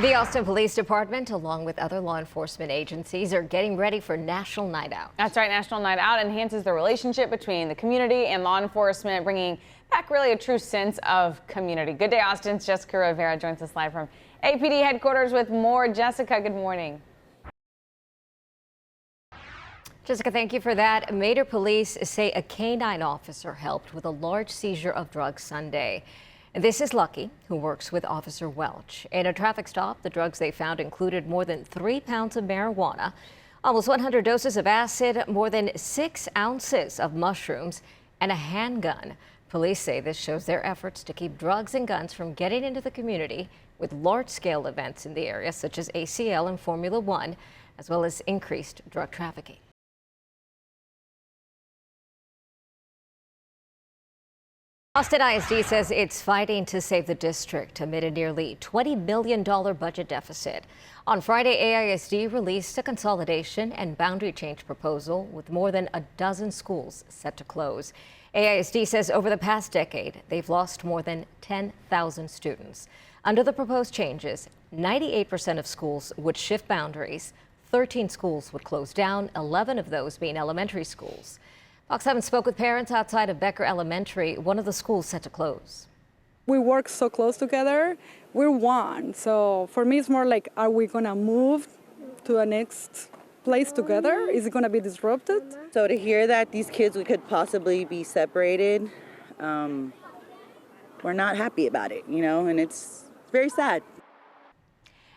The Austin Police Department, along with other law enforcement agencies, are getting ready for National Night Out. That's right. National Night Out enhances the relationship between the community and law enforcement, bringing back really a true sense of community. Good day, Austin's Jessica Rivera joins us live from APD headquarters with more. Jessica, good morning. Jessica, thank you for that. Mater police say a canine officer helped with a large seizure of drugs Sunday. This is Lucky, who works with Officer Welch. In a traffic stop, the drugs they found included more than 3 pounds of marijuana, almost 100 doses of acid, more than 6 ounces of mushrooms, and a handgun. Police say this shows their efforts to keep drugs and guns from getting into the community with large-scale events in the area, such as ACL and Formula One, as well as increased drug trafficking. Austin ISD says it's fighting to save the district amid a nearly $20 million budget deficit. On Friday, AISD released a consolidation and boundary change proposal with more than a dozen schools set to close. AISD says over the past decade, they've lost more than 10,000 students. Under the proposed changes, 98% of schools would shift boundaries. 13 schools would close down, 11 of those being elementary schools. Fox 7 spoke with parents outside of Becker Elementary, one of the schools set to close. We work so close together. We're one. So for me, it's more like, are we going to move to the next place together? Is it going to be disrupted? So to hear that these kids could possibly be separated, we're not happy about it, and it's very sad.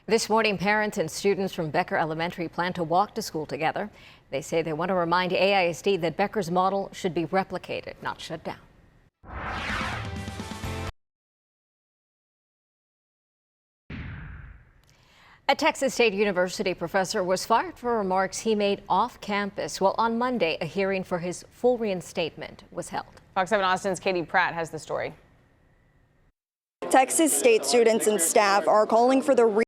This morning, parents and students from Becker Elementary plan to walk to school together. They say they want to remind AISD that Becker's model should be replicated, not shut down. A Texas State University professor was fired for remarks he made off campus. Well, on Monday, a hearing for his full reinstatement was held. Fox 7 Austin's Katie Pratt has the story. Texas State students and staff are calling for the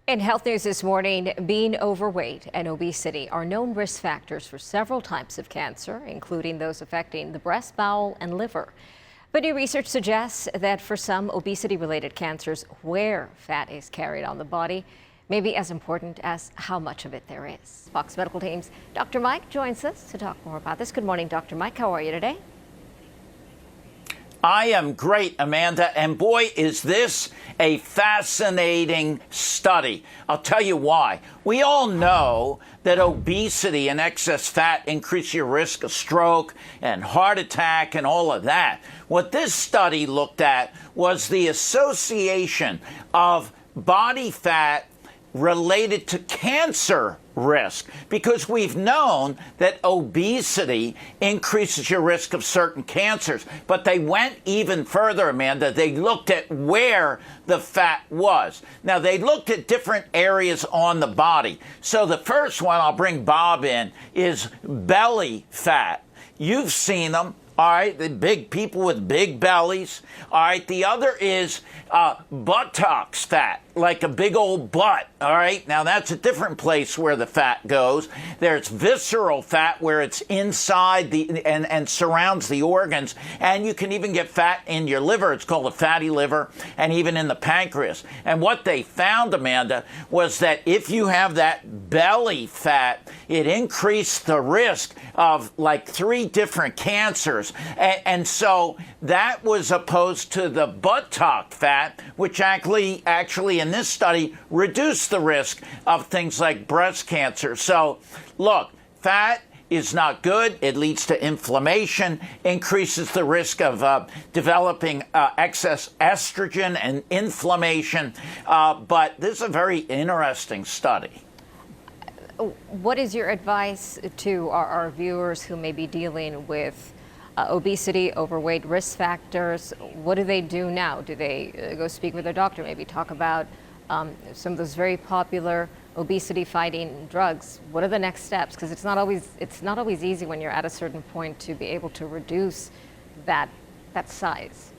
In health news this morning, being overweight and obesity are known risk factors for several types of cancer, including those affecting the breast, bowel, and liver. But new research suggests that for some obesity-related cancers, where fat is carried on the body may be as important as how much of it there is. Fox Medical Team's Dr. Mike joins us to talk more about this. Good morning, Dr. Mike. How are you today? I am great, Amanda, and boy, is this a fascinating study. I'll tell you why. We all know that obesity and excess fat increase your risk of stroke and heart attack and all of that. What this study looked at was the association of body fat related to cancer risk, because we've known that obesity increases your risk of certain cancers. But they went even further, Amanda. They looked at where the fat was. Now, they looked at different areas on the body. So the first one, I'll bring Bob in, is belly fat. You've seen them. All right, the big people with big bellies. All right, the other is buttocks fat, like a big old butt. All right, now that's a different place where the fat goes. There's visceral fat, where it's inside and surrounds the organs, and you can even get fat in your liver. It's called a fatty liver, and even in the pancreas. And what they found, Amanda, was that if you have that belly fat, it increased the risk of like 3 different cancers. And so that was opposed to the buttock fat, which actually in this study reduced the risk of things like breast cancer. So look, fat is not good. It leads to inflammation, increases the risk of developing excess estrogen and inflammation. But this is a very interesting study. What is your advice to our viewers who may be dealing with obesity, overweight, risk factors? What do they do now? Do they go speak with their doctor, maybe talk about some of those very popular obesity-fighting drugs? What are the next steps? Because it's not always easy when you're at a certain point to be able to reduce that size.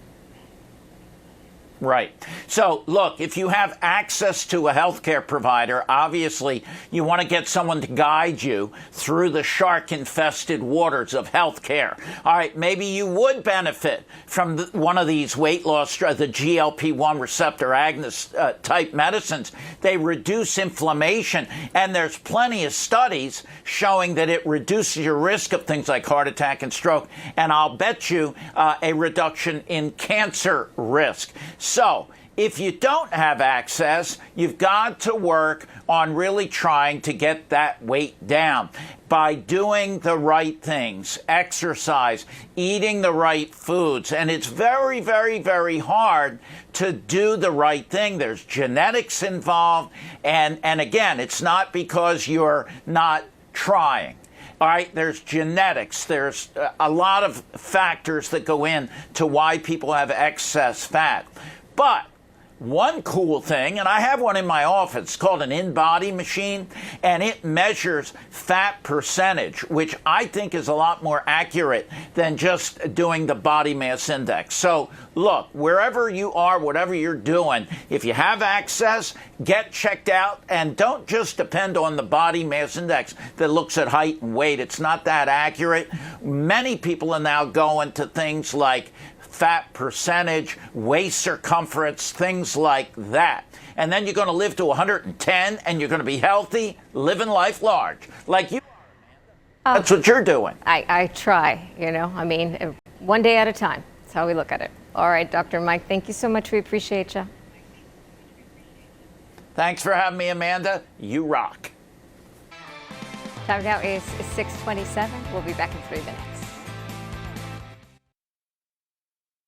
Right. So, look, if you have access to a healthcare provider, obviously you want to get someone to guide you through the shark-infested waters of healthcare. All right, maybe you would benefit from one of these weight loss drugs, the GLP-1 receptor agonist type medicines. They reduce inflammation, and there's plenty of studies showing that it reduces your risk of things like heart attack and stroke, and I'll bet you a reduction in cancer risk. So, if you don't have access, you've got to work on really trying to get that weight down by doing the right things, exercise, eating the right foods. And it's very, very, very hard to do the right thing. There's genetics involved. And again, it's not because you're not trying. All right, there's genetics. There's a lot of factors that go in to why people have excess fat. But one cool thing, and I have one in my office, it's called an InBody machine, and it measures fat percentage, which I think is a lot more accurate than just doing the body mass index. So look, wherever you are, whatever you're doing, if you have access, get checked out, and don't just depend on the body mass index that looks at height and weight. It's not that accurate. Many people are now going to things like fat percentage, waist circumference, things like that. And then you're going to live to 110 and you're going to be healthy, living life large. Like you are. That's what you're doing. I try, I mean, one day at a time. That's how we look at it. All right, Dr. Mike, thank you so much. We appreciate you. Thanks for having me, Amanda. You rock. Time now is 6:27. We'll be back in 3 minutes.